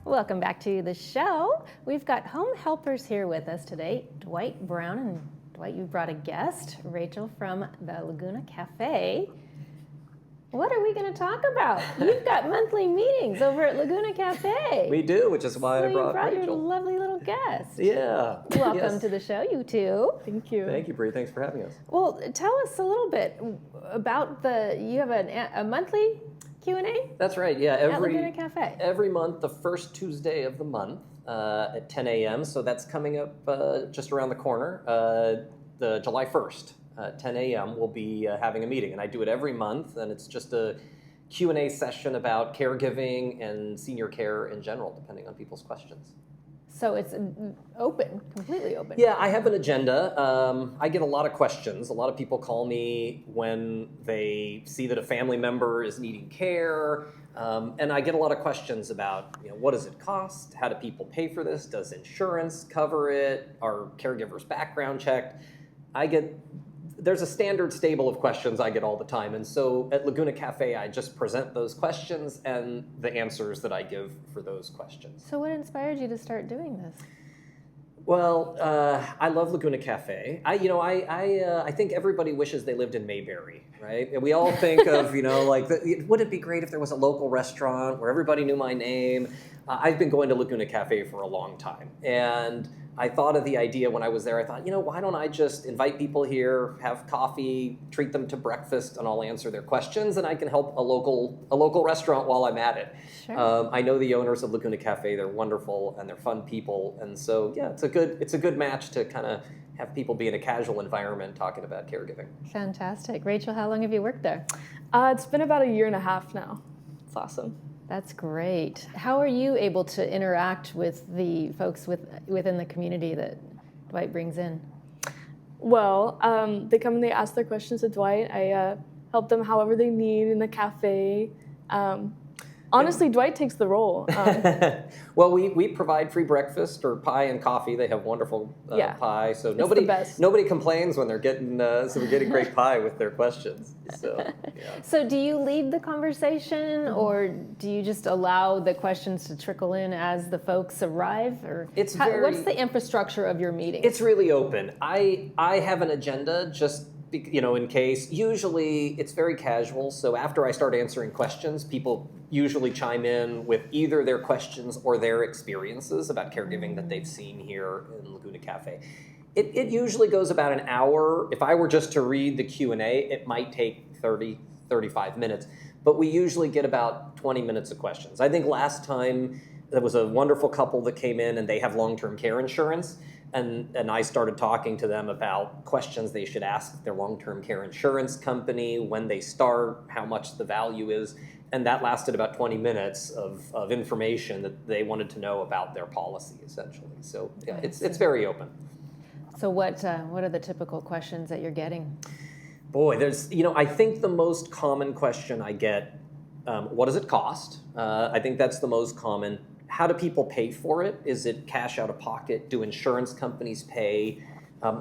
Welcome back to the show. We've got home helpers here with us today, Dwight Brown. And Dwight, you brought a guest, Rachel from the Laguna Cafe. What are we going to talk about? You've got monthly meetings over at Laguna Cafe. We do, which is why I brought Rachel. You brought your lovely little guest. Yeah. Welcome to the show, you two. Thank you. Thank you, Bree. Thanks for having us. Well, tell us a little bit about you have a monthly Q&A? That's right, yeah. At Laguna Cafe. Every month, the first Tuesday of the month at 10 a.m. So that's coming up just around the corner. The July 1st, 10 a.m. we'll be having a meeting. And I do it every month, and it's just a Q&A session about caregiving and senior care in general, depending on people's questions. So it's open, completely open. Yeah, I have an agenda. I get a lot of questions. A lot of people call me when they see that a family member is needing care. And I get a lot of questions about, what does it cost? How do people pay for this? Does insurance cover it? Are caregivers background checked? There's a standard stable of questions I get all the time. And so at Laguna Cafe, I just present those questions and the answers that I give for those questions. So what inspired you to start doing this? Well, I love Laguna Cafe. I think everybody wishes they lived in Mayberry, right? And we all think of, would it be great if there was a local restaurant where everybody knew my name? I've been going to Laguna Cafe for a long time. And I thought of the idea when I was there. I thought, why don't I just invite people here, have coffee, treat them to breakfast, and I'll answer their questions, and I can help a local restaurant while I'm at it. Sure. I know the owners of Laguna Cafe. They're wonderful and they're fun people, and so yeah, it's a good match to kind of have people be in a casual environment talking about caregiving. Fantastic. Rachel, how long have you worked there? It's been about 1.5 years now. It's awesome. That's great. How are you able to interact with the folks within the community that Dwight brings in? Well, they come and they ask their questions to Dwight. I help them however they need in the cafe. Honestly, Dwight takes the role. Well, we provide free breakfast or pie and coffee. They have wonderful pie, so nobody complains when they're getting great pie with their questions. So, yeah. So do you lead the conversation, or do you just allow the questions to trickle in as the folks arrive? Or what's the infrastructure of your meeting? It's really open. I have an agenda just in case. Usually it's very casual, so after I start answering questions, people usually chime in with either their questions or their experiences about caregiving that they've seen here in Laguna Cafe. It usually goes about an hour. If I were just to read the Q&A, it might take 30, 35 minutes, but we usually get about 20 minutes of questions. I think last time there was a wonderful couple that came in and they have long-term care insurance. And I started talking to them about questions they should ask their long-term care insurance company, when they start, how much the value is. And that lasted about 20 minutes of information that they wanted to know about their policy, essentially. So yeah, it's very open. So what are the typical questions that you're getting? Boy, there's, I think the most common question I get, what does it cost? I think that's the most common. How do people pay for it? Is it cash out of pocket? Do insurance companies pay?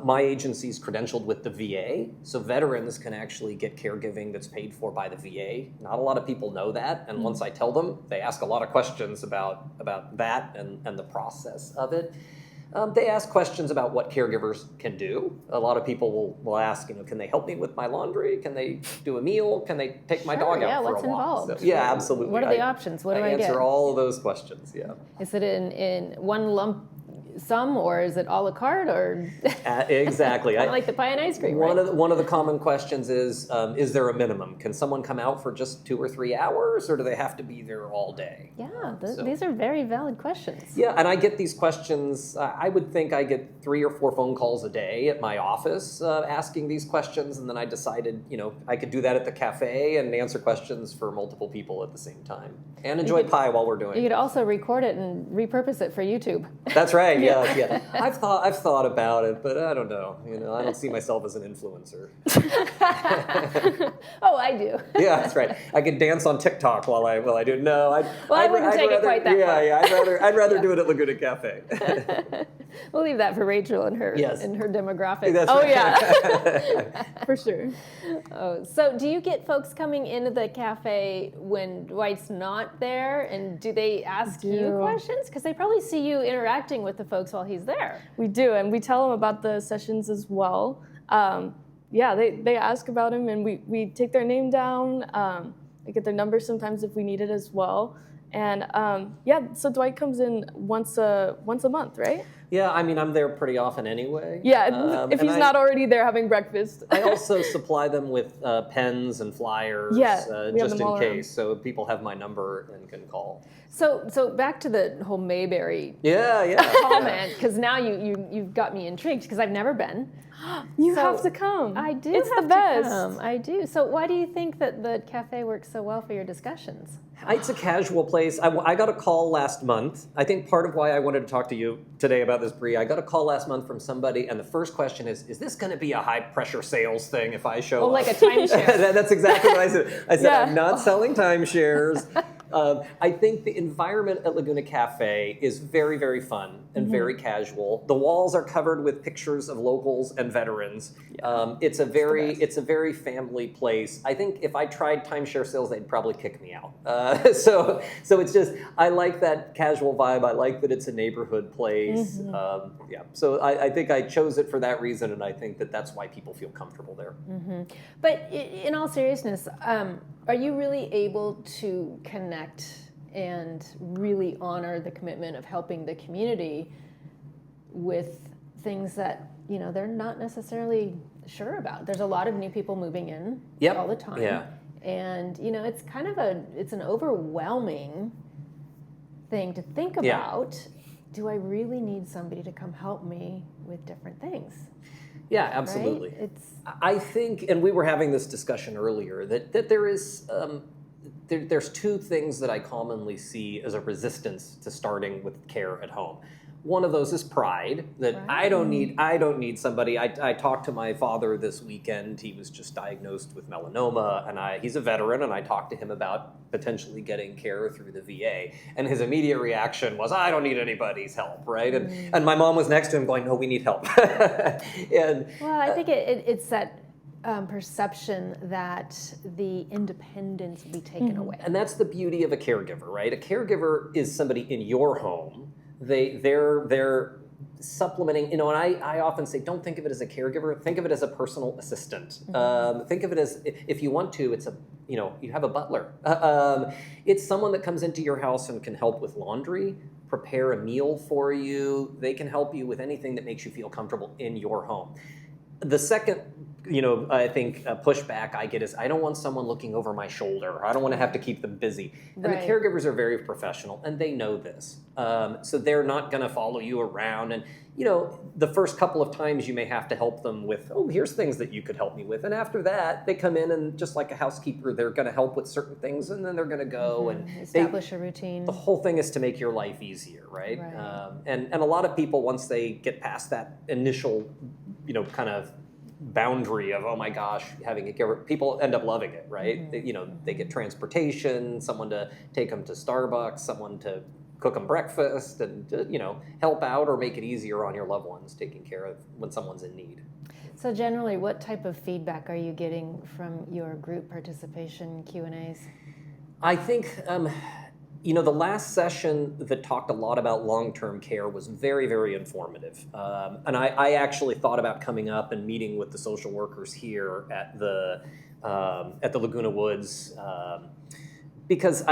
My agency's credentialed with the VA, so veterans can actually get caregiving that's paid for by the VA. Not a lot of people know that, and once I tell them, they ask a lot of questions about that and the process of it. They ask questions about what caregivers can do. A lot of people will ask, can they help me with my laundry? Can they do a meal? Can they take my dog out for a walk? What's involved? So, yeah, absolutely. What are the options? What do I get? I answer all of those questions, yeah. Is it in one lump sum, or is it a la carte, or exactly? Kind of like the pie and ice cream. One of the common questions is there a minimum? Can someone come out for just 2 or 3 hours, or do they have to be there all day? Yeah, these are very valid questions. Yeah, and I get these questions. I would think I get 3 or 4 phone calls a day at my office asking these questions, and then I decided, I could do that at the cafe and answer questions for multiple people at the same time, and enjoy pie while we're doing it. You could also record it and repurpose it for YouTube. That's right. Yeah. I've thought about it, but I don't know. I don't see myself as an influencer. Oh, I do. Yeah, that's right. I could dance on TikTok while I do it. No, I wouldn't take it quite that far. Yeah. I'd rather do it at Laguna Cafe. We'll leave that for Rachel and her Yes. and her demographic. That's Oh, right. yeah. For sure. Oh, so do you get folks coming into the cafe when Dwight's not there, and do they ask you do. questions? Because they probably see you interacting with the folks while he's there. We do, and we tell them about the sessions as well. Yeah, they ask about him, and we take their name down. I get their number sometimes if we need it as well. And yeah, so Dwight comes in once a month, right? Yeah, I mean, I'm there pretty often anyway. Yeah, if he's not already there having breakfast. I also supply them with pens and flyers, Yeah, we have just them all in around. case, so people have my number and can call. So back to the whole Mayberry Yeah. comment, because now you've got me intrigued because I've never been. You So, have to come. I do. It's have the best. To come. I do. So why do you think that the cafe works so well for your discussions? It's a casual place. I got a call last month. I think part of why I wanted to talk to you today about this, Bree, I got a call last month from somebody, and the first question is this going to be a high-pressure sales thing if I show up? Like a timeshare. That's exactly what I said. I said, Yeah. I'm not selling timeshares. I think the environment at Laguna Cafe is very, very fun and very casual. The walls are covered with pictures of locals and veterans. It's a very family place. I think if I tried timeshare sales, they'd probably kick me out. So it's just, I like that casual vibe. I like that it's a neighborhood place. Yeah. So I think I chose it for that reason, and I think that that's why people feel comfortable there. But in all seriousness, are you really able to connect and really honor the commitment of helping the community with things that they're not necessarily sure about? There's a lot of new people moving in all the time. Yeah. And it's kind of it's an overwhelming thing to think about. Do I really need somebody to come help me with different things? Yeah, absolutely. Right? I think, and we were having this discussion earlier, that there is there's two things that I commonly see as a resistance to starting with care at home. One of those is pride, that I don't need somebody. I talked to my father this weekend. He was just diagnosed with melanoma, and he's a veteran, and I talked to him about potentially getting care through the VA. And his immediate reaction was, I don't need anybody's help, right? And my mom was next to him going, no, we need help. I think it's that perception that the independence will be taken away. And that's the beauty of a caregiver, right? A caregiver is somebody in your home. They're supplementing, and I often say, don't think of it as a caregiver, think of it as a personal assistant. Think of it as, if you want to, it's you have a butler. It's someone that comes into your house and can help with laundry, prepare a meal for you. They can help you with anything that makes you feel comfortable in your home. The second, I think pushback I get is I don't want someone looking over my shoulder. I don't want to have to keep them busy. And the caregivers are very professional, and they know this. So they're not going to follow you around. And, the first couple of times you may have to help them with, here's things that you could help me with. And after that, they come in and just like a housekeeper, they're going to help with certain things, and then they're going to go and establish a routine. The whole thing is to make your life easier, right? And a lot of people, once they get past that initial, kind of boundary of, oh my gosh, having a caregiver, people end up loving it, right? They get transportation, someone to take them to Starbucks, someone to cook them breakfast, and help out or make it easier on your loved ones, taking care of when someone's in need. So generally, what type of feedback are you getting from your group participation Q&As? I think the last session that talked a lot about long-term care was very, very informative. And I actually thought about coming up and meeting with the social workers here at the Laguna Woods because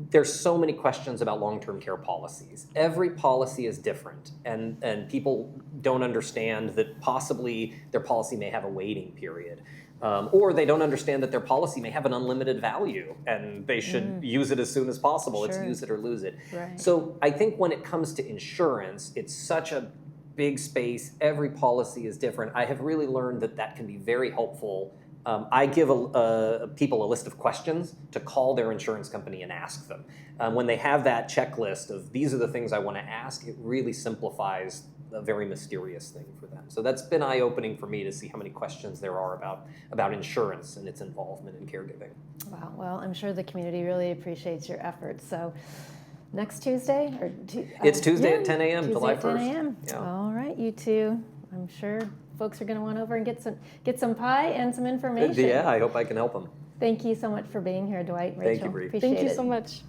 there's so many questions about long-term care policies. Every policy is different, and people don't understand that possibly their policy may have a waiting period. Or they don't understand that their policy may have an unlimited value and they should use it as soon as possible. It's use it or lose it. Right. So I think when it comes to insurance, it's such a big space. Every policy is different. I have really learned that can be very helpful. I give people a list of questions to call their insurance company and ask them. When they have that checklist of these are the things I want to ask, it really simplifies a very mysterious thing for them. So that's been eye-opening for me to see how many questions there are about insurance and its involvement in caregiving. Wow. Well, I'm sure the community really appreciates your efforts. So next Tuesday? It's Tuesday yeah, at 10 a.m., Tuesday July at 10 1st. a.m. Yeah. All right, you two. I'm sure folks are going to want over and get some pie and some information. Yeah, I hope I can help them. Thank you so much for being here, Dwight, Rachel. Thank you, Bree. Appreciate Thank you it. so much.